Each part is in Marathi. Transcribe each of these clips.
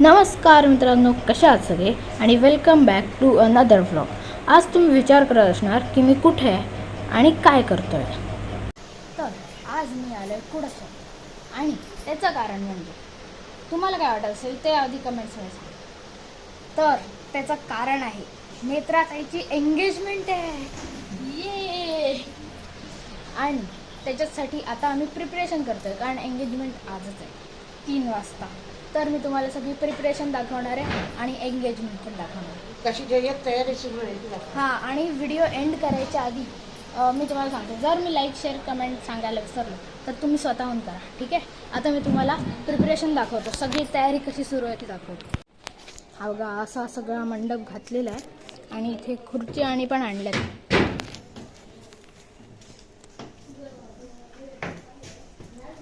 नमस्कार मित्रांनो, कशा आहात सगळे आणि welcome back to another vlog. आज तुम्ही विचार करत असणार की मी कुठे आहे आणि काय करतो आहे. तर आज मी आलो आहे कुडाच्यात आणि त्याचं कारण म्हणजे तुम्हाला काय वाटत असेल ते आधी कमेंट्समध्ये सांगा. तर त्याचं कारण आहे नेत्राताईची एंगेजमेंट आहे. ये आणि त्याच्यासाठी आता आम्ही प्रिपरेशन करतो आहे कारण एंगेजमेंट आजच आहे 3 वाजता. तर मी तुम्हाला सगळी प्रिपरेशन दाखवणार आहे आणि एंगेजमेंट पण दाखवणार आहे. कशी तयारी सुरू आहे. हां, आणि व्हिडिओ एंड करायच्या आधी मी तुम्हाला सांगते, जर मी लाईक शेअर कमेंट सांगायला विसरलो तर तुम्ही स्वतःहून करा, ठीक आहे. आता मी तुम्हाला प्रिपरेशन दाखवतो, सगळी तयारी कशी सुरू आहे ती दाखवतो. हा बघा, असा सगळा मंडप घातलेला आहे आणि इथे खुर्ची आणि पण आणल्यात.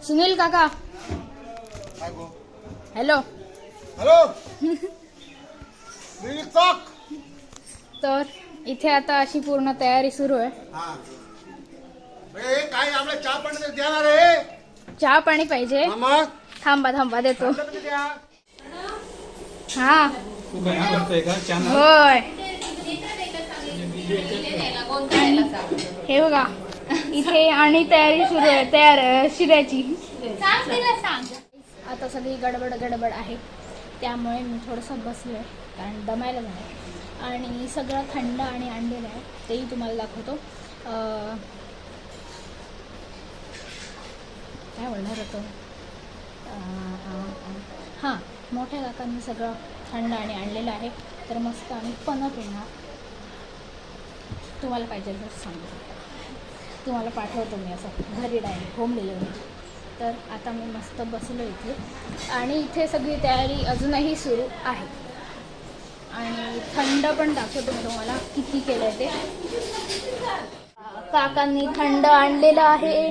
सुनील काका, हॅलो हॅलो. तर इथे आता अशी पूर्ण तयारी सुरू आहे. काय आपल्या चहा पाणी देणार आहे. चहा पाणी पाहिजे. थांबा देतो. हा होय, हे बघा इथे आणि तयारी सुरू आहे शिऱ्याची. आता सगळी गडबड आहे, त्यामुळे मी थोडंसं बसलो आहे कारण दमायला झालं. आणि सगळं थंड आणि आणलेलं आहे तेही तुम्हाला दाखवतो. काय बोलणार होतं, हां, मोठ्या काकांनी सगळं थंड आणि आणलेलं आहे. तर मस्त आम्ही पण पिणार. तुम्हाला पाहिजे तर सांगू, तुम्हाला पाठवतो मी असं घरी डायरेक्ट होम डिलिव्हरी. तर आता मी मस्त बसलो इथे आणि इथे सगळी तयारी अजूनही सुरू आहे. आणि थंड पण दाखवतो मी तुम्हाला किती केलं आहे ते. काकांनी थंड आणलेलं आहे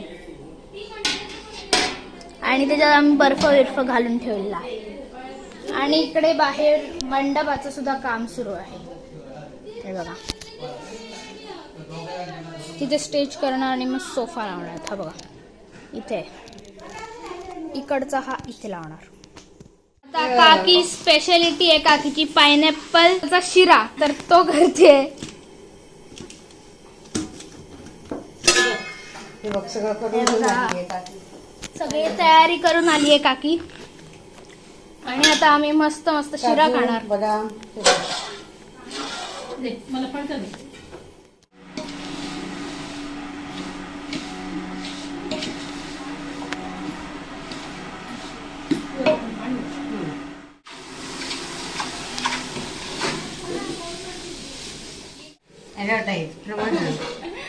आणि त्याच्यात आम्ही बर्फ घालून ठेवलेला आहे. आणि इकडे बाहेर मंडपाचं सुद्धा काम सुरू आहे. हे बघा, तिथे स्टेज करणार आणि मग सोफा लावणार. हा बघा, इथे इकडचा हा इथे लावणार. आता काकी स्पेशालिटी आहे काकीची पायनॅपलचा शिरा, तर तो करते. सगळी तयारी करून आली आहे काकी आणि आता आम्ही मस्त शिरा खाणार. मला पण कर.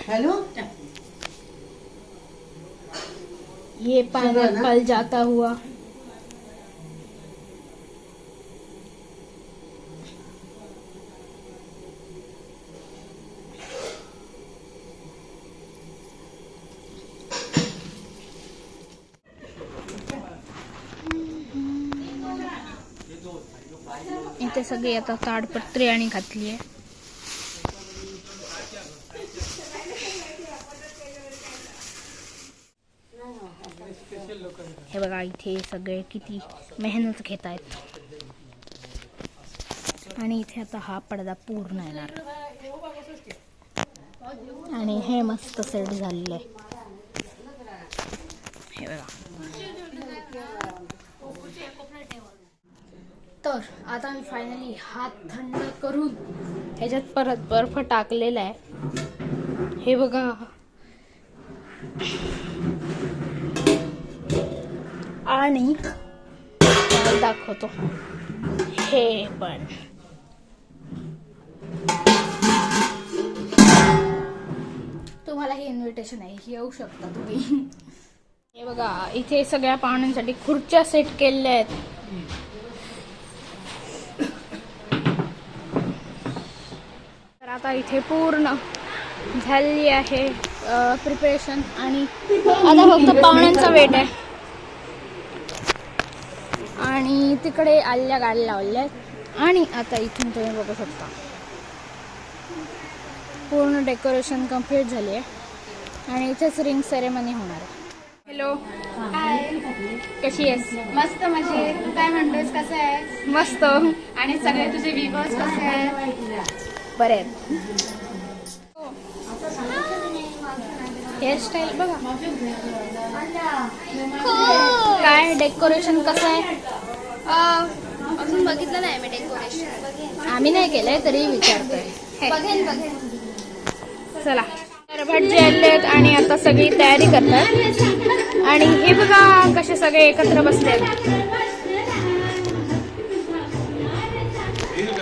हेलो, ये पाइनएप्पल जाता हुआ. इथे सगळी आता ताडपत्री आणि घातली आहे. हे बघा, इथे सगळे किती मेहनत घेत आहेत. आणि इथे आता हा पडदा पूर्ण येणार आणि हे मस्त सेट झालेलं आहे. हे बघा. तर आता मी फायनली हात थंड करून ह्याच्यात परत बर्फ टाकलेला आहे. हे बघा, आणि दाखवतो हे पण. तुम्हाला हे इन्व्हिटेशन आहे, येऊ शकता तुम्ही. हे बघा, इथे सगळ्या पाहुण्यांसाठी खुर्च्या सेट केलेल्या आहेत. तर आता इथे पूर्ण झाली आहे प्रिपरेशन आणि आता फक्त पाहुण्यांचा वेट आहे. आणि तिकडे आल्या गाड्या लावल्या आहेत आणि आता इथून तुम्ही बघू शकता पूर्ण डेकोरेशन कंप्लीट झाली आहे आणि इथेच रिंग सेरेमनी होणार आहे. हॅलो, हाय, कशी आहेस? मस्त मजेत. तू काय म्हणतोस, कसं आहे? मस्त. आणि सगळे तुझे व्ह्यूअर्स कसे आहेत? बरे आहेत. हेअरस्टाईल बघा. काय डेकोरेशन कसं आहे? अजून बघितलं नाही मी डेकोरेशन. आम्ही नाही केलंय तरी विचारतोय. बघेन. चला, तर भटजी आलेत आणि आता सगळी तयारी करतात. आणि हे बघा कसे सगळे एकत्र बसले.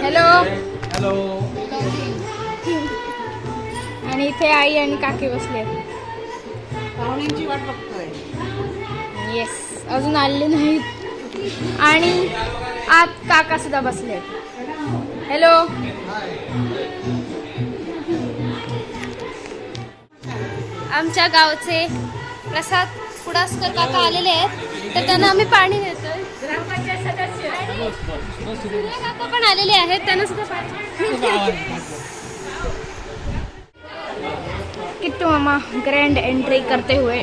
हॅलो. आणि इथे आई आणि काकी बसले. पाहुण्यांची वाट बघतोय. येस, अजून आलेले नाहीत. आणि आत काका सुद्धा बसले. हॅलो. आमच्या गावचे प्रसाद कुडासकर काका आलेले आहेत, तर त्यांना आम्ही पाणी देतोय. ग्रामपंचायत सदस्य काका पण आलेले आहेत, त्यांना सुद्धा पाणी. किट्टू मामा ग्रैंड एंट्री करते हुए.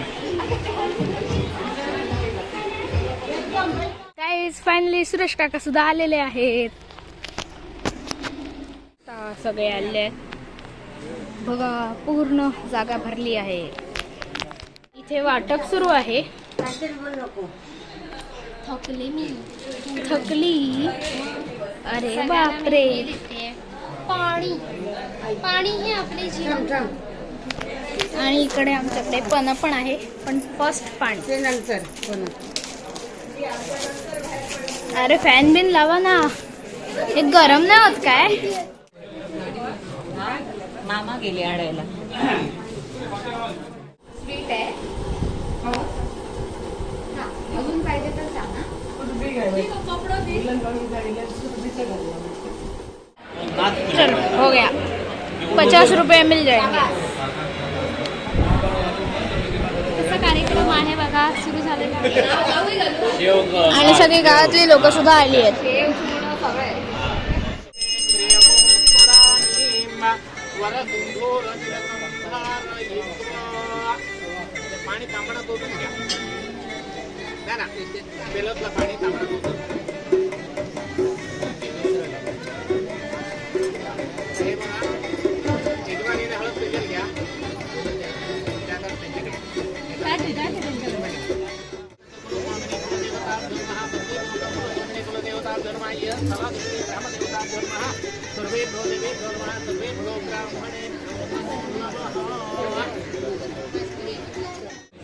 गाइस, फायनली सुरेश काका सुद्धा आलेले आहेत. आता सगळे आले आहेत. बघा, पूर्ण जागा भरली आहे. इथे वाटप सुरू आहे. थकली. अरे बापरे. पाणी हे आपले जीवन. आणि इकडे आमच्याकडे पण आहे, पण फर्स्ट पाणी. अरे फॅन बिन लावा ना, हे गरम नाही होत काय? मामा गेले आणायला. स्वीट आहे. अजून पाहिजे तर सांग. चलो, हो गया. 50 रुपये मिल जाएंगे. कसा कार्यक्रम आहे बघा, सुरू झालेला आहे. आणि सगळी गावातली लोक सुद्धा आली आहेत. पाणी तांबडा तोडून घ्या. नाही ना, बेलतलं पाणी तांबडा तोडून. हे बघा, यजमानीने हळद पेजल घ्या.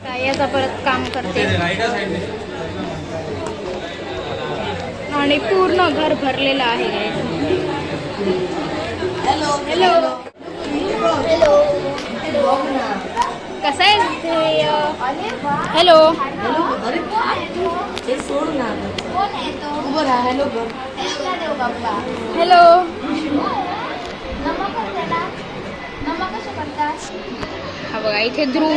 काय आता परत काम करते. आणि पूर्ण घर भरलेलं आहे. हॅलो. कसं आहे ते? हॅलो. हॅलो. हा बघा, इथे ध्रुव.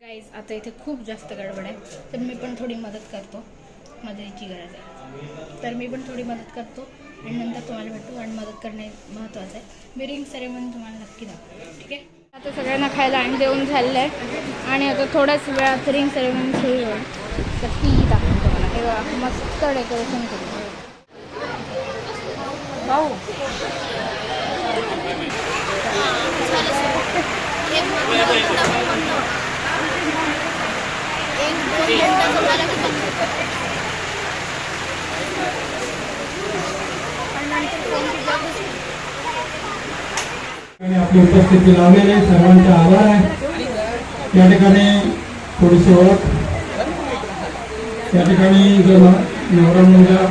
गाईज, आता इथे खूप जास्त गडबड आहे, तर मी पण थोडी मदत करतो. मदतीची गरज आहे, तर मी पण थोडी मदत करतो आणि नंतर तुम्हाला भेटतो. आणि मदत करणे महत्त्वाचं आहे. मी रिंग सेरेमनी तुम्हाला नक्की दाखवतो, ठीक आहे? आता सगळ्यांना खायला आणि जेवण झालेलं आहे आणि आता थोड्याच वेळात रिंग सेरेमनी सुरू होईल. तर ती दाखवतो तुम्हाला. हे बघा, मस्त डेकोरेशन केलं. भाऊ, आपली उपस्थिती लावलेली सर्वांचे आभार आहे. या ठिकाणी थोडीशी ओळख. या ठिकाणी जो नवरा मुलगा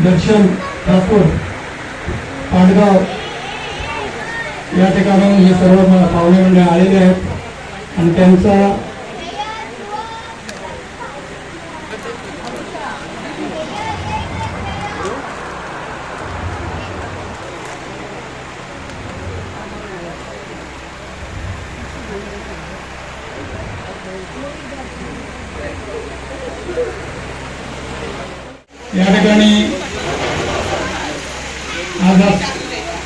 दर्शन ठाकूर पाडगाव, या ठिकाणी हे सर्व पाहुणे मंडळ आलेले आहेत आणि त्यांचा या ठिकाणी आज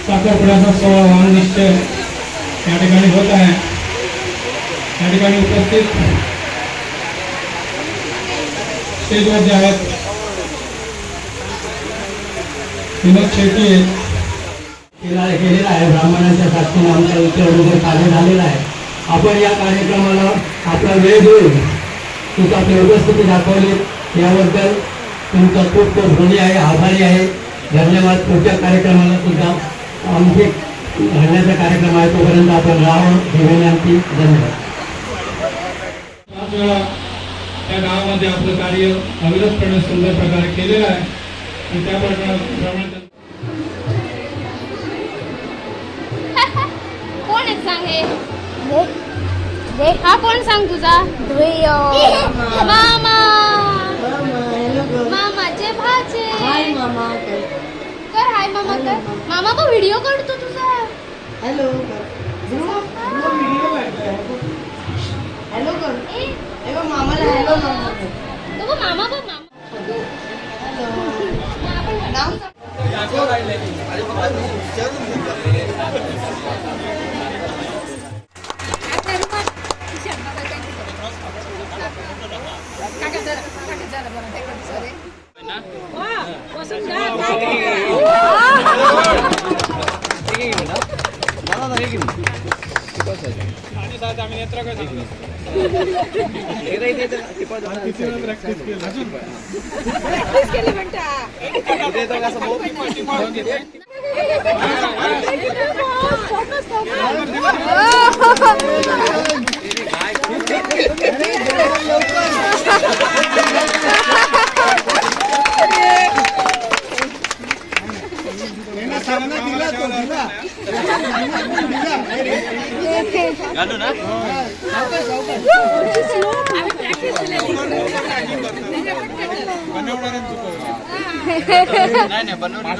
साखरपुड्याचा सोहळा वाहन निश्चय या ठिकाणी होत आहे. या ठिकाणी उपस्थित स्टेजवर जे आहेत विनोद शेट्टी केलेला आहे. ब्राह्मणांच्या साक्षीने आमचा इथे वगैरे कार्य झालेला आहे. आपण या कार्यक्रमाला आपला वेळ देऊन तुमचा उपस्थिती दाखवली याबद्दल तुमचा खूप खूप ऋणी आहे, आभारी आहे. धन्यवाद. पुढच्या कार्यक्रमाला सुद्धा आमचे घडण्याचा कार्यक्रम आहे तोपर्यंत आपण राहावं ही विनंती. धन्यवाद. पाच वेळा त्या गावामध्ये आपलं कार्य अविरतपणे सुंदर प्रकारे केलेलं आहे आणि त्या प्रमाणे कोण आहे सांग हे? हा कोण सांग तुझा? मामा. मामाचे भाचे. हाय मामा कर. हाय मामा कर. मामा बघ व्हिडिओ काढतो तुझा. हॅलो हॅलो कर. ए बघ मामाला हॅलो मामा. तो बघ मामा बघ मामा.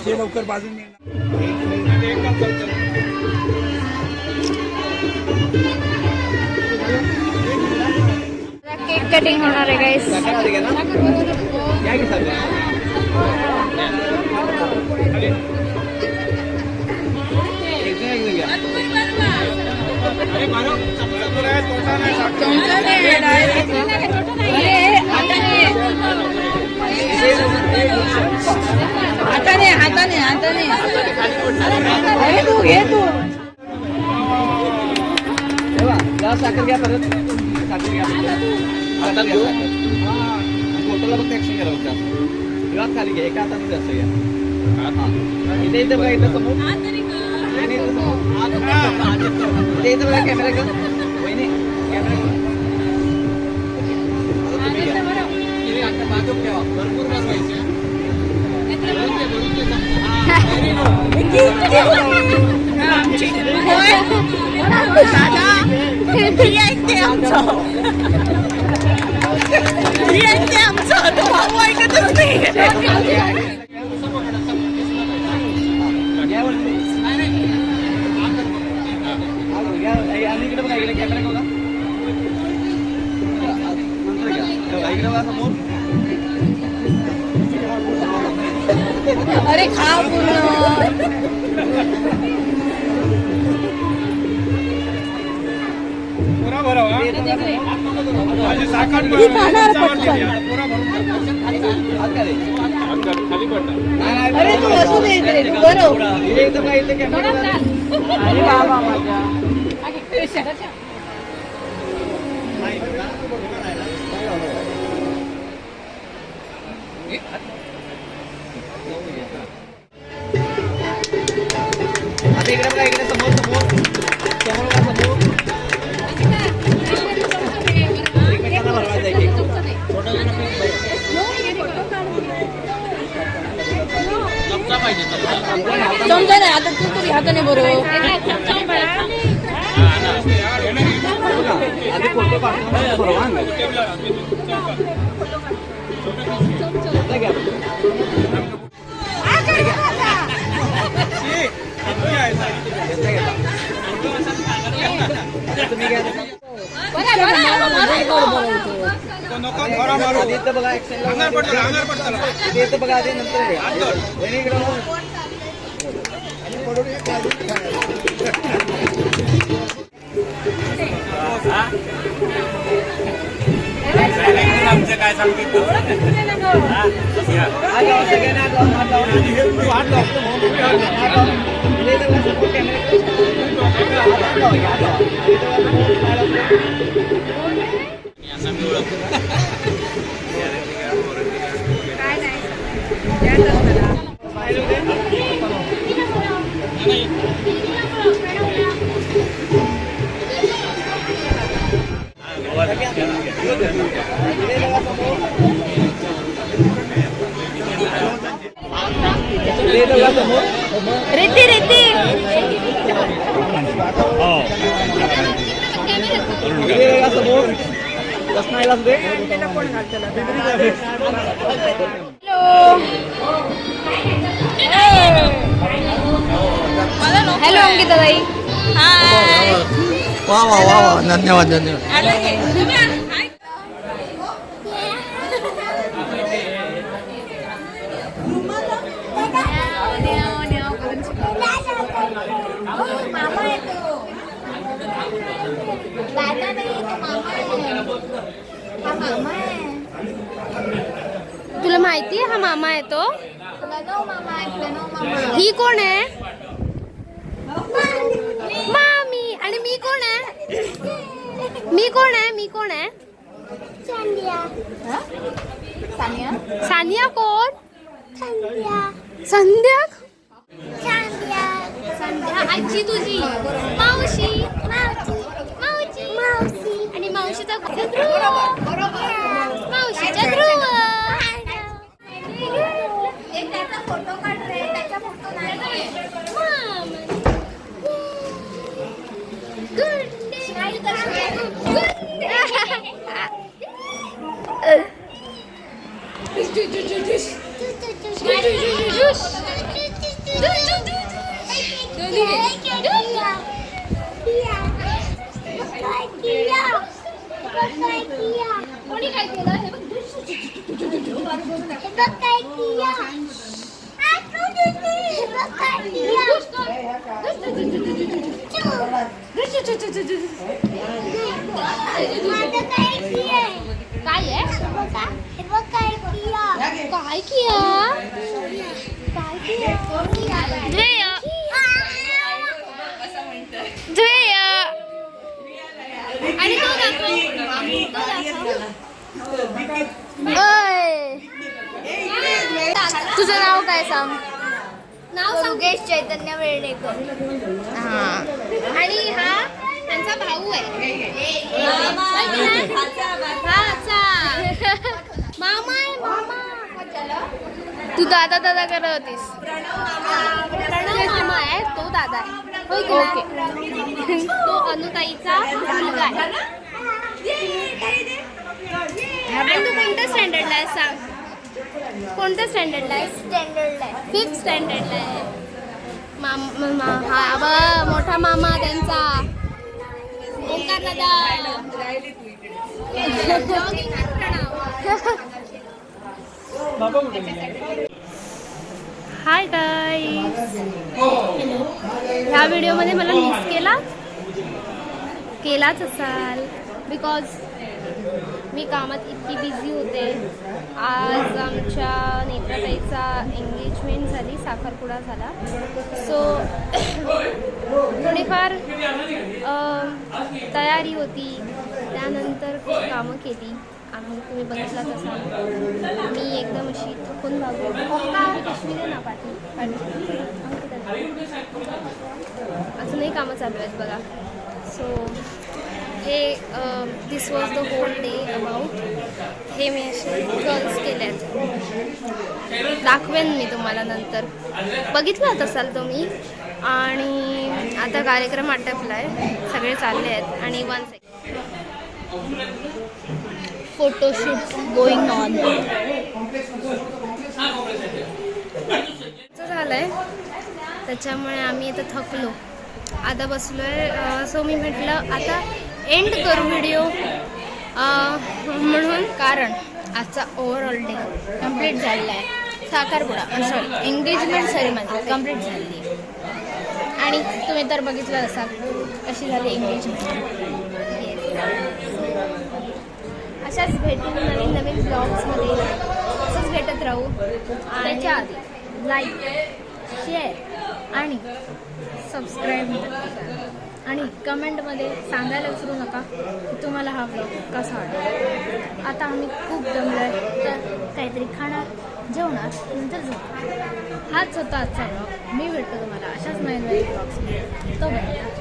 लवकर बाजून केक कटिंग होणार आहे गाईस. हाताने हाताने हाताने तू घे तू. साखर घ्या परत. साखर घ्या फोटोला फक्त ऍक्शन करा फक्त. किंवा खाली घ्या एका हातामध्ये असं घ्या. इथे इथे बघा इथं समोर. इथे इथं बघा कॅमेरा कर. वहिनी कॅमेरा बाजूक ठेवा. भरपूर बसवायचे. इकडे बघा इकडे कॅमेरा बघा. इकडे बघा समोर. अरे खा पूर्ण. पुरा भरावा. माझी साखर पुरा खाली पडणार. अरे तू असू दे इकडे बरोबर. इथं काय इथे कॅमेरा. अरे बाबा माझ्या आता इकडे बघा इकडे समोर समोर समोर बघा समोर. एकमेकांना भरवायचं आहे केक. चमचा पाहिजे चमचा. समजा नाही आता तू तरी हाताने बरोबर. आधी फोटो पाठवून भरवा. तुम्ही घ्या. काय सांगितलं रेती रेती हॅलो अंकिता ताई हाय वा वा वा वा धन्यवाद धन्यवाद तुला माहिती आहे हा मामा आहे तो ही कोण आहे मामी आणि मी कोण आहे मी कोण आहे मी कोण आहे सानिया कोण संध्या संध्या आजी तुझी मावशी मावशी आणि मावशीचा ध्रुव मावशीचा ध्रुव फोटो काढ रे त्याचा फोटो नाही कोणी काय केलं हे बघ काय किया काय आहे काय किया आणि तो तुझं नाव काय सांग नाव योगेश चैतन्य वेळेकर हा आणि हा त्यांचा भाऊ आहे हा अच्छा मामा आहे मामा तू दादा दादा करत होतीस प्रणव मामा आहे तो दादा आहे होय की नाही? तो अनुताईचा मुलगा आहे आणि तू कोणत्या स्टँडर्डला आहे सांग कोणत्या स्टँडर्डला आहे स्टँडर्डला आहे 5th स्टँडर्डला आहे हा मोठा मामा त्यांचा ओंकार दादा हाय गाईज ह्या व्हिडिओमध्ये मला मिस केलाच असाल बिकॉज मी कामात इतकी बिझी होते. आज आमच्या नेत्राताईचा एंगेजमेंट झाली, साखरपुडा झाला. सो थोडीफार तयारी होती, त्यानंतर खूप कामं केली. आम्ही तुम्ही बघितलाच असाल. मी एकदम अशी थकून भागली. पिशवी दे ना पाठी अजूनही कामं चालू आहेत बघा. सो हे this was the whole day about. हे मी असे कर्ल्स केल्यात, दाखवेन मी तुम्हाला नंतर. बघितलाच असाल तुम्ही. आणि आता कार्यक्रम आटपला आहे, सगळे चालले आहेत. आणि 1 सेकंड फोटोशूट गोइंग ऑन झालंय, त्याच्यामुळे आम्ही आता थकलो. आता बसलोय. सो मी म्हटलं आता एंड करू व्हिडिओ. म्हणून कारण आजचा ओव्हरऑल डे कम्प्लीट झालेला आहे. साखरपुडा सॉरी एंगेजमेंट सेरेमनी कम्प्लीट झालेली आहे. आणि तुम्ही तर बघितलं असाल कशी झाली एंगेजमेंट. अशाच भेटू नवीन नवीन ब्लॉग्समध्ये, असंच भेटत राहू. त्याच्या आधी लाईक, शेअर आणि सबस्क्राईब आणि कमेंटमध्ये सांगायला विसरू नका की तुम्हाला हा व्लॉग कसा वाटला. आता आम्ही खूप दमलो आहे तर काहीतरी खाणार, जेवणार, नंतर झोपणार. हाच होता आजचा व्लॉग. मी भेटतो तुम्हाला अशाच नवीन नवीन ब्लॉग्समध्ये. तो भेटतो.